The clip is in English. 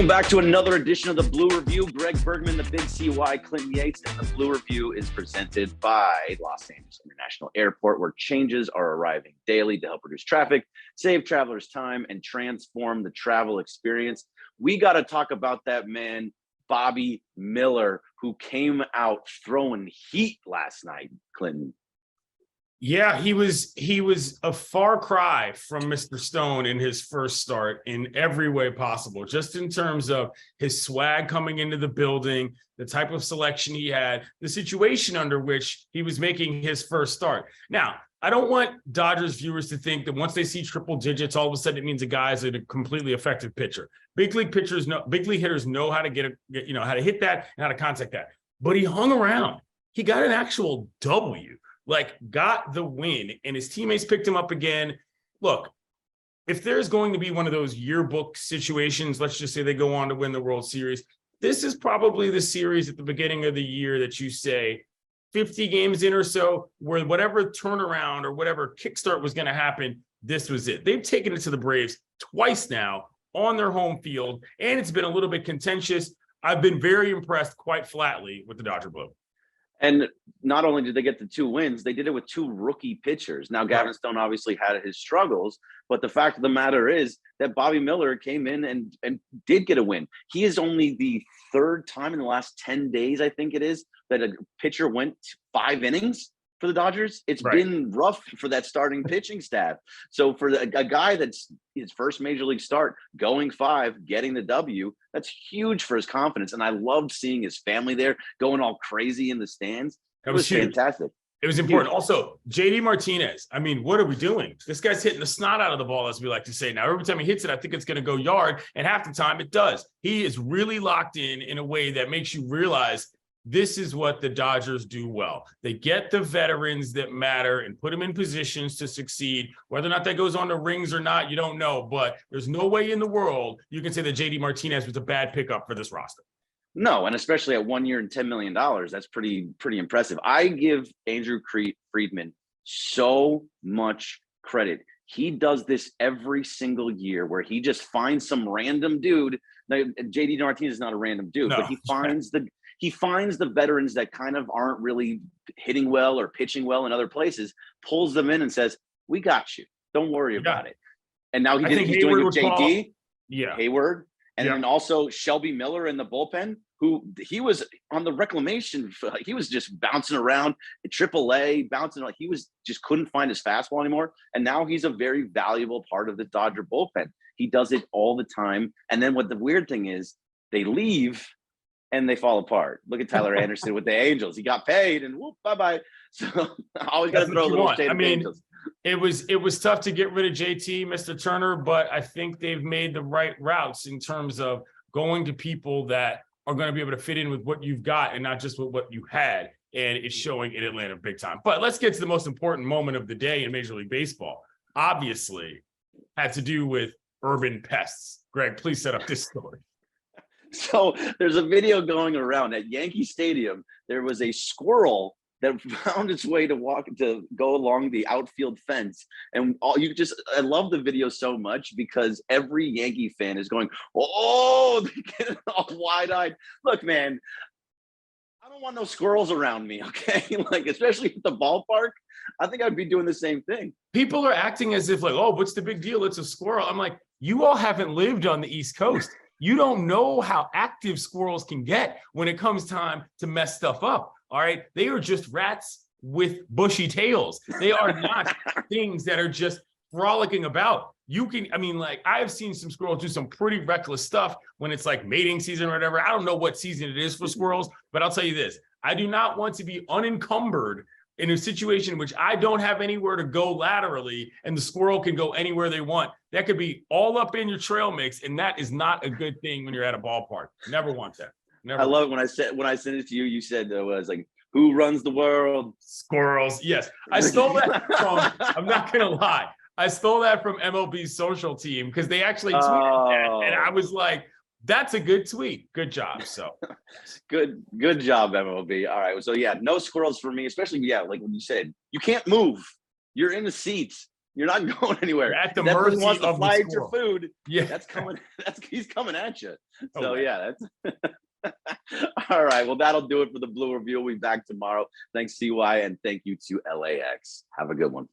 Welcome back to another edition of the Blue Review. Greg Bergman, the Big CY, Clinton Yates, and the Blue Review is presented by Los Angeles International Airport, where changes are arriving daily to help reduce traffic, save travelers time, and transform the travel experience. We got to talk about that man, Bobby Miller, who came out throwing heat last night, Clinton. Yeah, he was a far cry from Mr. Stone in his first start in every way possible, just in terms of his swag coming into the building, the type of selection he had, the situation under which he was making his first start. Now, I don't want Dodgers viewers to think that once they see triple digits, all of a sudden it means a guy's a completely effective pitcher. Big league hitters know how to how to hit that and how to contact that. But he hung around. He got an actual W. Got the win, and his teammates picked him up again. Look, if there's going to be one of those yearbook situations, let's just say they go on to win the World Series, this is probably the series at the beginning of the year that you say 50 games in or so, where whatever turnaround or whatever kickstart was going to happen, this was it. They've taken it to the Braves twice now on their home field, and it's been a little bit contentious. I've been very impressed, quite flatly, with the Dodger Blue. And not only did they get the 2 wins, they did it with 2 rookie pitchers. Now, Gavin Stone obviously had his struggles, but the fact of the matter is that Bobby Miller came in and did get a win. He is only the 3rd time in the last 10 days, I think it is, that a pitcher went 5 innings for the Dodgers. It's been rough for that starting pitching staff. So for a guy that's his first major league start, going 5, getting the W, that's huge for his confidence. And I loved seeing his family there going all crazy in the stands. It was fantastic. It was important. Huge. Also, JD Martinez. I mean, what are we doing? This guy's hitting the snot out of the ball, as we like to say. Now, every time he hits it, I think it's going to go yard. And half the time it does. He is really locked in a way that makes you realize this is what the Dodgers do well. They get the veterans that matter and put them in positions to succeed. Whether or not that goes on to rings or not, you don't know. But there's no way in the world you can say that JD Martinez was a bad pickup for this roster. No, and especially at 1 year and $10 million, that's pretty impressive. I give Andrew Friedman so much credit. He does this every single year where he just finds some random dude. Now, JD Martinez is not a random dude, but he finds the veterans that kind of aren't really hitting well or pitching well in other places, pulls them in and says, "We got you. Don't worry about it." And now he's doing it with JD, Hayward, and then also Shelby Miller in the bullpen, who he was on the reclamation. He was just bouncing around at AAA, he was just couldn't find his fastball anymore. And now he's a very valuable part of the Dodger bullpen. He does it all the time. And then what the weird thing is, they leave and they fall apart. Look at Tyler Anderson with the Angels. He got paid and whoop, bye-bye. So I always got to throw a little shade at the Angels. It was tough to get rid of JT, Mr. Turner, but I think they've made the right routes in terms of going to people that are going to be able to fit in with what you've got and not just with what you had. And it's showing in Atlanta big time. But let's get to the most important moment of the day in Major League Baseball. Obviously, had to do with urban pests. Greg, please set up this story. So there's a video going around at Yankee Stadium. There was a squirrel that found its way to go along the outfield fence. And I love the video so much because every Yankee fan is going, "Oh," they get all wide-eyed. Look, man, I don't want no squirrels around me, okay? Especially at the ballpark. I think I'd be doing the same thing. People are acting as if "Oh, what's the big deal? It's a squirrel." I'm like, you all haven't lived on the East Coast. You don't know how active squirrels can get when it comes time to mess stuff up. All right. They are just rats with bushy tails. They are not things that are just frolicking about. I have seen some squirrels do some pretty reckless stuff when it's like mating season or whatever. I don't know what season it is for squirrels, but I'll tell you this. I do not want to be unencumbered in a situation in which I don't have anywhere to go laterally and the squirrel can go anywhere they want. That could be all up in your trail mix, and that is not a good thing when you're at a ballpark. Never want that. Never. I love it when I sent it to you, you said it was like, "Who runs the world?" Squirrels. Yes. I stole that from, I'm not going to lie, I stole that from MLB's social team because they actually tweeted that, and I was like, that's a good tweet. Good job. So good job, MLB. All right. So yeah, no squirrels for me, especially like when you said you can't move. You're in the seats. You're not going anywhere. You're at the He definitely mercy wants to of the fly at your squirrel. food. Yeah. That's coming. He's coming at you. So Oh, man. yeah, that's all right. Well, that'll do it for the Blue Review. We'll be back tomorrow. Thanks, CY, and thank you to LAX. Have a good one.